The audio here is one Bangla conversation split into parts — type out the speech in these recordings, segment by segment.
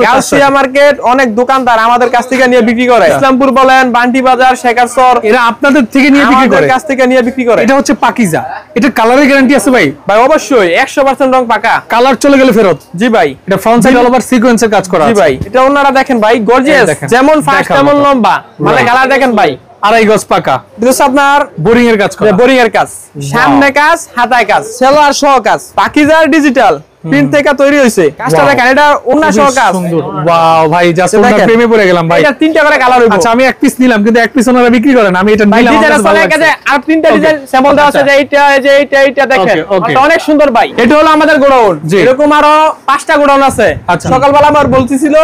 গাউসিয়া মার্কেট অনেক দোকানদার আমাদের কাছ থেকে নিয়ে বিক্রি করে। ইসলামপুর বলেন, বান্টি বাজার, শেখারচর, এরা আপনাদের থেকে নিয়ে বিক্রি করে, আমাদের কাছ থেকে নিয়ে বিক্রি করে। এটা হচ্ছে পাকিজা। এটা কালারের গ্যারান্টি আছে ভাই? ভাই অবশ্যই 100% রং পাকা। কালার চলে গেলে ফেরত? জি ভাই। এটা ফ্রন্ট সাইড অল ওভার সিকোয়েন্সের কাজ করা আছে। জি ভাই। এটা ওনারা দেখেন ভাই, গর্জিয়াস, যেমন ফাস্ট তেমন লম্বা, মানে কালার দেখেন ভাই, 2.5 গজ পাকা। এটা আপনার বোরিং এর কাজ করা, বোরিং এর কাজ, সামনে কাজ, হাতায় কাজ, সেলোয়ার সহ কাজ। পাকিজার ডিজিটাল প্রিন্ট থেকে তৈরি হইছে। কাজটা দেখেন, এটা ওন্না সহ কাজ। সুন্দর, ওয়াও ভাই, জাস্ট ওন্না প্রেমে পড়ে গেলাম ভাই। এটা তিনটা করে কালার হইবো। আচ্ছা, আমি এক পিস নিলাম, কিন্তু এক পিস ওনারা বিক্রি করেন, আমি এটা নিলাম। ডিজাইন আছে কাছে আর তিনটা ডিজাইন স্যাম্পল দেওয়া আছে, যে এইটা দেখেন, এটা অনেক সুন্দর ভাই। এটা হলো আমাদের গোডাউন। এরকম আরো 5টা গোডাউন আছে। সকালবেলা আমার বলতেছিল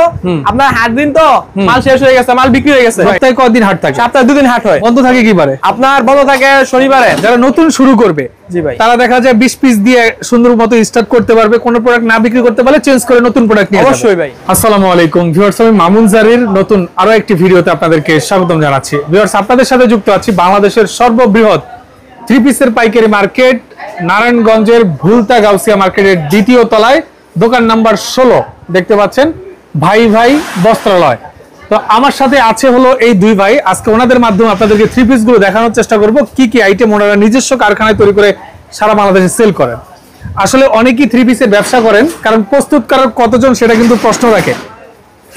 আপনার হাট দিন তো মাল শেষ হয়ে গেছে, মাল বিক্রি হয়ে গেছে। সপ্তাহে কয়দিন হাট থাকে? সপ্তাহে 2 দিন হাট হয়। বন্ধ থাকে কি বারে? আপনার বন্ধ থাকে শনিবারে। যারা নতুন শুরু করবে, জি ভাই, তারা দেখা যায় 20 পিস দিয়ে সুন্দর মতো স্টার্ট করতে পারবে। কোন প্রোডাক্ট না বিক্রি করতে পারলে চেঞ্জ করে নতুন প্রোডাক্ট নিয়ে অবশ্যই ভাই। আসসালামু আলাইকুম ভিউয়ার্স, আমি মামুন জারির নতুন আরো একটি ভিডিওতে আপনাদেরকে স্বাগতম জানাচ্ছি। ভিউয়ার্স, আপনাদের সাথে যুক্ত আছি বাংলাদেশের সর্ববৃহৎ 3 পিসের পাইকারি মার্কেট নারায়ণগঞ্জের ভুলতা গাউসিয়া মার্কেটের দ্বিতীয় তলায়, দোকান নাম্বার 16 দেখতে পাচ্ছেন, ভাই ভাই বস্ত্রালয়। তো আমার সাথে আছে হলো এই দুই ভাই। আজকে ওনাদের মাধ্যমে আপনাদেরকে 3 পিস গুলো দেখানোর চেষ্টা করব, কি কি আইটেম ওনারা নিজস্ব কারখানায় তৈরি করে সারা বাংলাদেশে সেল করেন। আসলে অনেকেই 3 পিসের ব্যবসা করেন, কারণ প্রস্তুতকারক কতজন সেটা কিন্তু প্রশ্ন রাখে।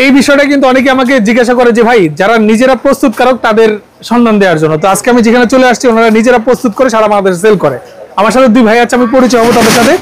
এই বিষয়টা কিন্তু অনেকে আমাকে জিজ্ঞাসা করে যে ভাই, যারা নিজেরা প্রস্তুতকারক তাদের সন্ধান দেওয়ার জন্য। তো আজকে আমি যেখানে চলে আসছি, ওনারা নিজেরা প্রস্তুত করে সারা বাংলাদেশে সেল করে। আমার সাথে দুই ভাই আছে, আমি পরিচয় হবো তাদের সাথে।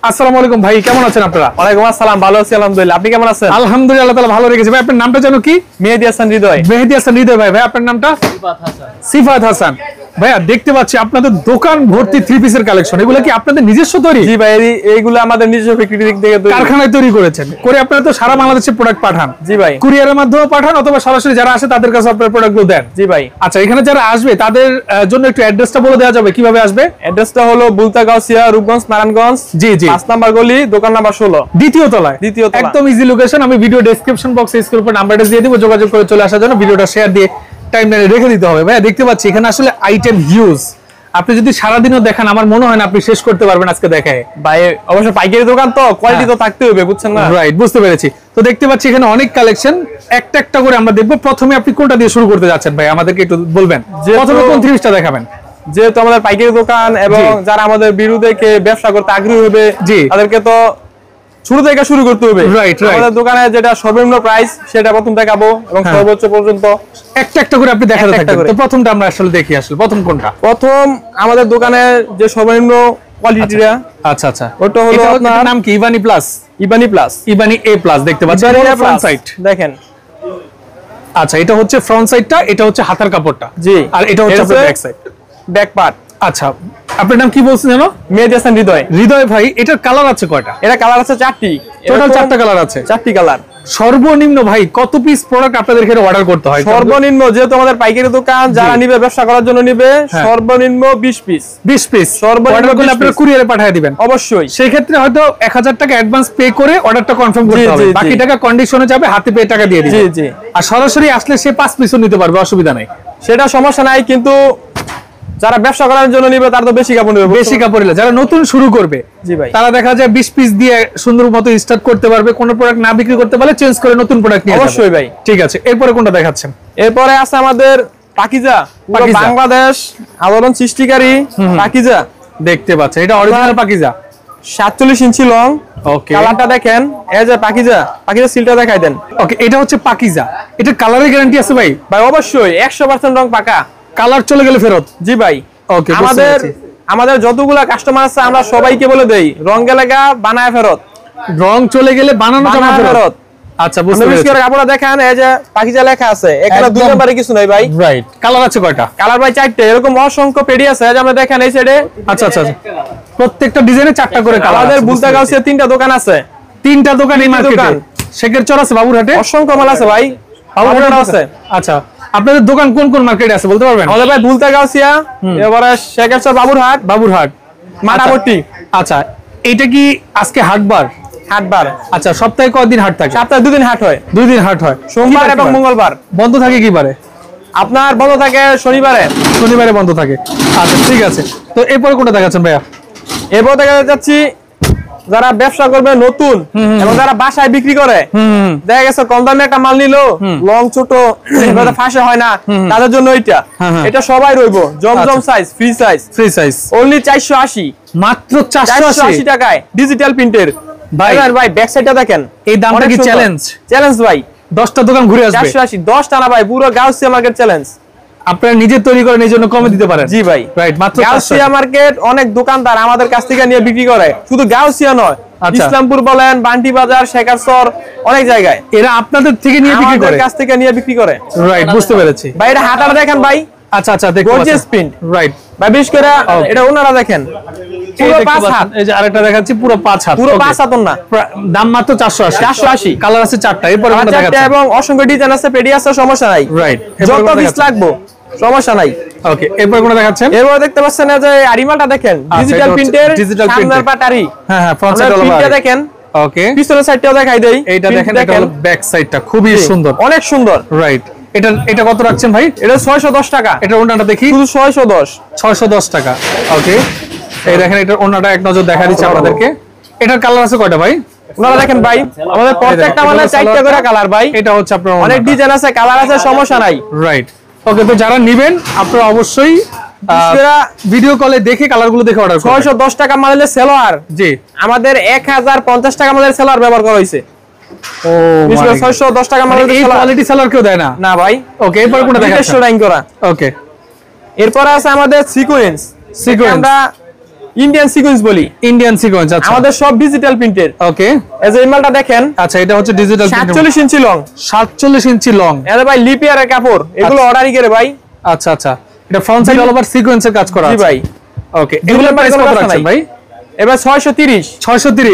আসসালামু আলাইকুম ভাই, কেমন আছেন আপনারা? ওয়ালাইকুম আসসালাম, ভালো আছি আলহামদুলিল্লাহ। আপনি কেমন আছেন? আলহামদুলিল্লাহ, আল্লাহ তাআলা ভালো রেখেছে। ভাই আপনার নামটা জানো কি? মেহেদী হাসান হৃদয়। মেহেদী হাসান হৃদয় ভাই। ভাই আপনার নামটা? সিফাত হাসান। সিফাত হাসান ভাইয়া, দেখতে পাচ্ছি আপনাদের দোকান ভর্তি 3 পিসের কালেকশন। এগুলো কি আপনাদের নিজস্ব তৈরি? জি ভাই, এইগুলো আমাদের নিজস্ব ফ্যাক্টরি থেকে কারখানায় তৈরি করেছেন। করে আপনারা তো সারা বাংলাদেশে প্রোডাক্ট পাঠান? জি ভাই। কুরিয়ারের মাধ্যমে পাঠান অথবা সরাসরি যারা আসে তাদের কাছে আপনারা প্রোডাক্টগুলো দেন? জি ভাই। আচ্ছা, এখানে যারা আসবে তাদের জন্য একটু অ্যাড্রেসটা বলে দেওয়া যাবে, কিভাবে আসবে? অ্যাড্রেসটা হলো ভুলতা গাউসিয়া, রূপগঞ্জ, নারায়ণগঞ্জ। জি জি, 5 নাম্বার গলি, দোকান নাম্বার 16, দ্বিতীয় তলায়। দ্বিতীয় তলা, একদম ইজি লোকেশন। আমি ভিডিও ডেসক্রিপশন বক্সে স্ক্রল করে নাম্বারটা দিয়ে দিব, যোগাযোগ করে চলে আসার জন্য। ভিডিওটা শেয়ার দিয়ে টাইমলাইনে রেখে দিতে হবে। ভাইয়া দেখতে পাচ্ছি এখানে আসলে আইটেম হিউজ। আপনি যদি সারাদিনও দেখেন, আমার মনে হয় না আপনি শেষ করতে পারবেন আজকে দেখায়। ভাই অবশ্য পাইকারি দোকান তো কোয়ালিটি তো থাকতে হবে, বুঝছেন না? রাইট, বুঝতে পেরেছি। তো দেখতে পাচ্ছি এখানে অনেক কালেকশন, একটা একটা করে আমরা দেখবো। প্রথমে আপনি কোনটা দিয়ে শুরু করতে যাচ্ছেন ভাই, আমাদেরকে একটু বলবেন? প্রথমে কোন 3 পিসটা দেখাবেন? যেহেতু আমাদের পাইকারি দোকান এবং যারা আমাদের বিরুদ্ধে ব্যবসা করতে আগ্রহী হবে, তাদেরকে তো শুরু থেকে শুরু করতে হবে। আমাদের দোকানে যেটা সর্বনিম্ন প্রাইস সেটা প্রথম দেখাবো, এবং সর্বোচ্চ পর্যন্ত একটা একটা করে আপনি দেখাতে থাকবেন। তো প্রথমটা আমরা আসলে দেখি, আসলে প্রথম কোনটা? প্রথম আমাদের দোকানে যে সর্বনিম্ন কোয়ালিটিটা, আচ্ছা আচ্ছা, ওটা হলো আপনার নাম কি? ইবানি প্লাস। ইবানি প্লাস, ইবানি এ প্লাস দেখতে পাচ্ছেন, ফ্রন্ট সাইড দেখেন। আচ্ছা, এটা হচ্ছে ফ্রন্ট সাইডটা, এটা হচ্ছে হাতার কাপড়টা। জি। আর এটা হচ্ছে ব্যাক সাইড, ব্যাক পার্ট। আচ্ছা, আপনার নাম কি বলছেন জানো? মেহেদী হাসান হৃদয়। হৃদয় ভাই, এটার কালার আছে কয়টা? এটা কালার আছে 4টি, টোটাল 4টা কালার আছে। 4টি কালার। সর্বনিম্ন ভাই কত পিস প্রোডাক্ট আপনাদের এখানে অর্ডার করতে হয়? সর্বনিম্ন, যেহেতু আমাদের পাইকারি দোকান, যারা নিবে ব্যবসা করার জন্য নিবে, সর্বনিম্ন 20 পিস। 20 পিস সর্বনিম্ন করলে আপনারা কুরিয়ারে পাঠিয়ে দিবেন? অবশ্যই। সেই ক্ষেত্রে হয়তো 1000 টাকা অ্যাডভান্স পে করে অর্ডারটা কনফার্ম করতে হবে, বাকি টাকা কন্ডিশনে যাবে, হাতে পেয়ে টাকা দিয়ে দিবেন। জি জি। আর সরাসরি আসলে সে 5 পিসও নিতে পারবে, অসুবিধা নাই, সেটা সমস্যা নাই। কিন্তু যারা ব্যবসা করার জন্য নিবে তার তো বেশি কাপড় নেবে, বেশি কাপড় নিলে। যারা নতুন শুরু করবে, জি ভাই, তারা দেখা যায় 20 পিস দিয়ে সুন্দর মতো স্টার্ট করতে পারবে। কোন প্রোডাক্ট না বিক্রি করতে পারলে চেঞ্জ করে নতুন প্রোডাক্ট নিয়ে অবশ্যই ভাই। ঠিক আছে, এরপরে কোনটা দেখাচ্ছেন? এরপরে আছে আমাদের পাকিজা, বাংলাদেশ আলোড়ন সৃষ্টিকারী পাকিজা দেখতে পাচ্ছেন। এটা অরিজিনাল পাকিজা, 47 ইঞ্চি লং। ওকে, কালারটা দেখেন, এই যে পাকিজা সিলটা দেখাই দেন। ওকে, এটা হচ্ছে পাকিজা। এটা কালারের গ্যারান্টি আছে ভাই? ভাই অবশ্যই 100% রং পাকা। কালার চলে গেলে ফেরত? জি ভাই। ওকে, আমাদের যতগুলা কাস্টমার আছে আমরা সবাইকে বলে দেই, রং গেলে বানায় ফেরত, রং চলে গেলে বানানো জামা ফেরত। আচ্ছা, বুঝতে পেরেছি। কাপড়টা দেখেন, এই যে পাকিজা লেখা আছে, এখানে 2 নাম্বারে কিছু নাই ভাই। রাইট। কালার আছে কয়টা? কালার ভাই 4টে, এরকম অসংখ্য পেডি আছে, এই যে আমরা দেখেন এই সাইডে। আচ্ছা আচ্ছা, প্রত্যেকটা ডিজাইনে 4টা করে কালার। আমাদের ভুলতা গাউসিয়া 3টা দোকান আছে। 3টা দোকান এই মার্কেটে? শেখেরচর আছে, বাবুরহাটে অসংখ্য মাল আছে ভাই, বাবুরহাট আছে। আচ্ছা, আপনাদের দোকান কোন কোন মার্কেটে আছে বলতে পারবেন? আমাদের ভাই ভুলতা গাউসিয়া, এবারে শেখেরচর, বাবুরহাট, মাটাপট্টি। আচ্ছা, এটা কি আজকে হাটবার? হাটবার। আচ্ছা, সপ্তাহে কয়দিন হাট থাকে? সপ্তাহে 2 দিন হাট হয়। 2 দিন হাট হয়, সোমবার এবং মঙ্গলবার। বন্ধ থাকে কি বারে? আপনার বন্ধ থাকে শনিবারে। শনিবারে বন্ধ থাকে। আচ্ছা, ঠিক আছে। তো এরপরে কোনটা দেখাচ্ছেন ভাইয়া? এরপর দেখা যাচ্ছি যারা ব্যবসা করবে নতুন এবং যারা বাসায় বিক্রি করে, দেখা গেছে কম দামে একটা মাল নিলো, লং ছোট ফাঁসে হয় না, তাদের জন্য এটা সবাই রইব। জমজম সাইজ, ফ্রি সাইজ অনলি 480, মাত্র 480 টাকায় ডিজিটাল প্রিন্টের। ভাই ব্যাক সাইডটা দেখেন, এই দামটা কি চ্যালেঞ্জ ভাই? 10টা দোকান ঘুরে আসবে 480, 10টা না ভাই, পুরো গাউসিয়া মার্কেট চ্যালেঞ্জ। আপনারা নিজে তৈরি করেন, এই জন্য কমে দিতে পারেন। জি ভাই, রাইট, মাত্র গাউসিয়া মার্কেট অনেক দোকানদার আমাদের কাছ থেকে নিয়ে বিক্রি করে, শুধু গাউসিয়া নয়, ইসলামপুর বলেন, বান্টি বাজার, শেখারচর, অনেক জায়গায় এরা আপনাদের থেকে নিয়ে বিক্রি করে, আমাদের কাছ থেকে নিয়ে বিক্রি করে। রাইট, বুঝতে পেরেছি ভাই এটা হাতাটা দেখেন ভাই। আচ্ছা দেখো, গর্জিয়াস প্রিন্ট। রাইট ভাই বিশেষ করে এটা ওনারা দেখেন, পুরো 5 হাত। এই যে আরেকটা দেখাচ্ছি, পুরো 5 হাত, পুরো 5 হাত না, দাম মাত্র 480। কালার আছে 4টা, এরপর কোনটা দেখাচ্ছি? এবং অসংখ্য ডিজাইন আছে, পেডি আছে, সমস্যা নাই। রাইট, যত পিস লাগবে সমস্যা নাই। ওকে, এরপর কোনটা দেখাচ্ছেন? এরপর দেখতে পাচ্ছেন যে আরিমালটা দেখেন, ডিজিটাল প্রিন্টের, সামনের পাটারি, হ্যাঁ ফ্রন্ট সাইড প্রিন্টটা দেখেন। ওকে, পিছনের সাইডটাও দেখাই দেই, এইটা দেখেন, এটা হলো ব্যাক সাইডটা, খুবই সুন্দর, অনেক সুন্দর। রাইট, এটা কত রাখছেন ভাই? এটা 610 টাকা। এটা ওন্নাটা দেখি, শুধু 610 টাকা। ওকে, এই দেখেন, এটা ওন্নাটা এক নজর দেখা দিচ্ছি আপনাদেরকে। এটার কালার আছে কয়টা ভাই? আপনারা দেখেন ভাই, আমাদের প্রত্যেকটা মানে 4টা করে কালার ভাই। এটা হচ্ছে আপনার অনেক ডিজাইন আছে, কালার আছে, সমস্যা নাই। রাইট, ওকে, তো যারা নেবেন আপনারা অবশ্যই ভিডিও কলে দেখে কালারগুলো দেখে অর্ডার করুন। 610 টাকা মালের সেলোয়ার, জি আমাদের 1050 টাকা মালের সেলোয়ার ব্যবহার করা হয়েছে। ও 610 টাকা মালের এই কোয়ালিটি সেলোয়ার কেউ দেয় না? না ভাই। ওকে, এরপর কোনটা দেখাচ্ছেন? ডিজাইন করা। ওকে, এরপর আছে আমাদের সিকোয়েন্স। আমরা ইন্ডিয়ান সিকোয়েন্স বলি, ইন্ডিয়ান সিকোয়েন্স। আচ্ছা, আমাদের সব ডিজিটাল প্রিন্টেড। ওকে, এই যে মালটা দেখেন। আচ্ছা, এটা হচ্ছে ডিজিটাল প্রিন্ট, 47 ইঞ্চি লং। 47 ইঞ্চি লং। এর ভাই লিপিয়ারের কাপড়, এগুলো অর্ডারই করে ভাই। আচ্ছা, এটা ফ্রন্ট সাইড অল ওভার সিকোয়েন্সের কাজ করা আছে। জি ভাই। ওকে, এগুলোর প্রাইস কত রাখছেন ভাই? এবার 630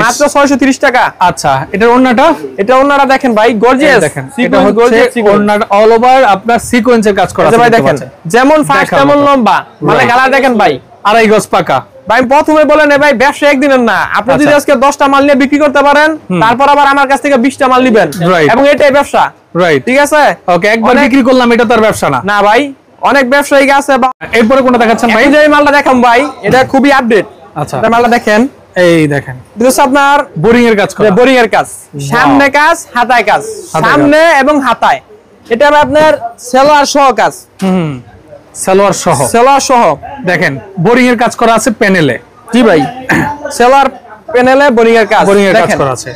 মাত্র 630 টাকা। আচ্ছা, এটার ওন্নাটা? এটা ওন্নাটা দেখেন ভাই, গর্জিয়াস দেখেন, এটা হচ্ছে ওন্নাটা অল ওভার আপনার সিকোয়েন্সের কাজ করা আছে ভাই। দেখেন যেমন ফাস্ট তেমন লম্বা, মানে কালার দেখেন ভাই, 2.5 গজ পাকা। ভাই প্রথমে বলেন ভাই ব্যবসা একদিনের না, আপনি যদি আজকে 10টা মাল নিয়ে বিক্রি করতে পারেন, তারপর আবার আমার কাছ থেকে 20টা মাল নেবেন, এবং এটাই ব্যবসা। রাইট, ঠিক আছে। ওকে, একবার বিক্রি করলাম, এটা তো আর ব্যবসা না। না ভাই, অনেক ব্যবসায়ী আছে। এরপরে কোনটা দেখাচ্ছেন ভাই? এই যে মালটা দেখাম ভাই, এটা খুবই আপডেট। আচ্ছা, এটা মালটা দেখেন, এই দেখেন, এটা হচ্ছে আপনার বোরিং এর কাজ করা, বোরিং এর কাজ, সামনে কাজ, হাতায় কাজ, সামনে এবং হাতায়। এটা আপনার সেলোয়ার সহ কাজ। সালোয়ার সহ দেখেন, বোরিং এর কাজ করা আছে প্যানেলে। জি ভাই, সেলোয়ার প্যানেলে বোরিং এর কাজ করা আছে।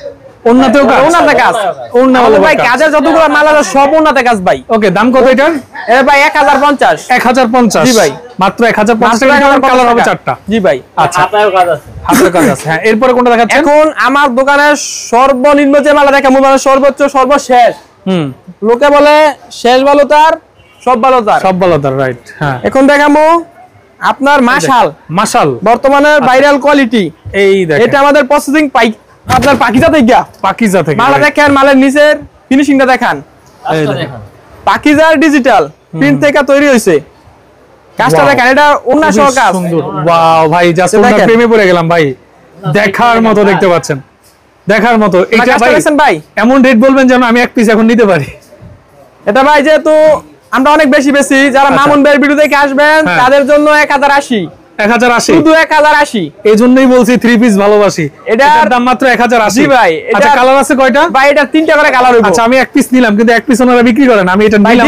ওন্নাতেও কাজ, ওন্নাতে কাজ, ওন্না ভাই কাজের যতগুলো মাল আছে সব ওন্নাতে কাজ ভাই। ওকে, দাম কত এটার? এ ভাই 1050। 1050। জি ভাই, মাত্র 1050 টাকা। কালার হবে 4টা। জি ভাই। আচ্ছা, হাতেও কাজ আছে, হাতেও কাজ আছে। হ্যাঁ, এরপরে কোনটা দেখাচ্ছেন? এখন আমার দোকানের সর্বনিম্ন যে মাল দেখাবো, মানে সর্বোচ্চ সর্বশেষ। লোকে বলে শেষ ভালো তার, সব ভালো তার, রাইট। হ্যাঁ, এখন দেখাবো আপনার মাশাল বর্তমানে ভাইরাল কোয়ালিটি। এই দেখেন, এটা আমাদের প্রসেসিং আপনার পাকিজা থেকে মাল দেখেন, মালের নিচের ফিনিশিংটা দেখান, পাকিজার ডিজিটাল প্রিন্ট থেকে তৈরি হয়েছে। কাজটা দেখেন, এটা ওন্না সহ কাজ। ওয়াও ভাই, জাস্ট ওন্না প্রেমে পড়ে গেলাম ভাই, দেখার মতো দেখতে পাচ্ছেন, দেখার মতো। এটা ভাই এমন রেট বলবেন যেন আমি এক পিস এখন নিতে পারি। এটা ভাই যেহেতু আমরা অনেক বেশি যারা মামুন ভাইয়ের ভিডিও দেখে আসবেন, তাদের জন্য 1080 শুধু 1080। এই জন্যই বলছি 3 পিস ভালোবাসি। এটার দাম মাত্র 1080। জি ভাই। আচ্ছা, কালার আছে কয়টা ভাই? এটা 3টা করে কালার হইবো। আচ্ছা, আমি এক পিস নিলাম, কিন্তু এক পিস ওনারা বিক্রি করেন, আমি এটা নিলাম।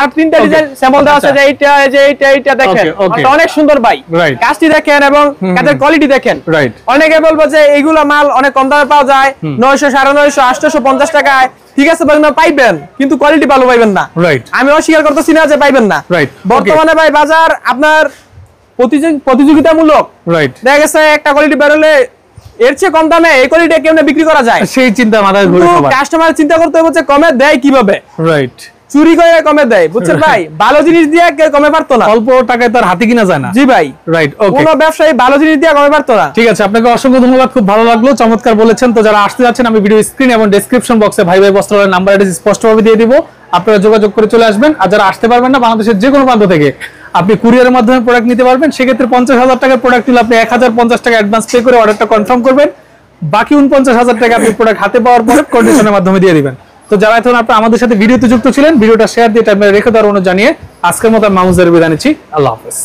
আর 3টা ডিজাইন স্যাম্পল দেওয়া আছে, যে এইটা দেখেন, এটা অনেক সুন্দর ভাই। কাজটি দেখেন এবং কাজের কোয়ালিটি দেখেন। রাইট, অনেকে বলবো যে এইগুলা মাল অনেক কম দামে পাওয়া যায়, 900, 950, 850 টাকায়। ঠিক আছে ভাই, পাইবেন, কিন্তু কোয়ালিটি ভালো পাইবেন না। রাইট, আমি অস্বীকার করতেছি না যে পাইবেন না। রাইট, বর্তমানে ভাই বাজার আপনার প্রতিযোগিতামূলক। রাইট, দেখা গেছে একটা কোয়ালিটি বের হলে এর চেয়ে কম দামে এই কোয়ালিটি কেমনে বিক্রি করা যায়, সেই চিন্তা মাথায় ঘুরে সবার। কাস্টমার চিন্তা করতে হচ্ছে কমে দেয় কিভাবে। রাইট, চুরি করে কমে দেয়, বুঝছেন ভাই? ভালো জিনিস দিয়ে কমে পারতো না, অল্প টাকায় তার হাতে কিনা যায় না। জি ভাই। রাইট, ওকে, কোন ব্যবসায়ী ভালো জিনিস দিয়ে কমে পারতো না। ঠিক আছে, আপনাকে অসংখ্য ধন্যবাদ, খুব ভালো লাগলো, চমৎকার বলেছেন। তো যারা আসতে যাচ্ছেন, আমি ভিডিও স্ক্রিন এবং ডেসক্রিপশন বক্সে ভাই বস্ত্রালয়ের নাম্বার অ্যাড্রেস স্পষ্টভাবে দিয়ে দিব, আপনারা যোগাযোগ করে চলে আসবেন। আর যারা আসতে পারবেন না, বাংলাদেশের যে কোনো প্রান্ত থেকে আপনি কুরিয়ারের মাধ্যমে প্রোডাক্ট নিতে পারবেন। সেক্ষেত্রে 50,000 টাকার প্রোডাক্ট নিলে আপনি 1050 টাকা অ্যাডভান্স পে করে অর্ডারটা কনফার্ম করবেন, বাকি 49,000 টাকা আপনি প্রোডাক্ট হাতে পাওয়ার পরে কন্ডিশনের মাধ্যমে দিয়ে দিবেন। তো যারা এখন আপনারা আমাদের সাথে ভিডিওতে যুক্ত ছিলেন, ভিডিওটা শেয়ার দিয়ে রেখে দেওয়ার অনুরোধ জানিয়ে আজকের মতো মামুন জারির বিদায় নিচ্ছি। আল্লাহ হাফেজ।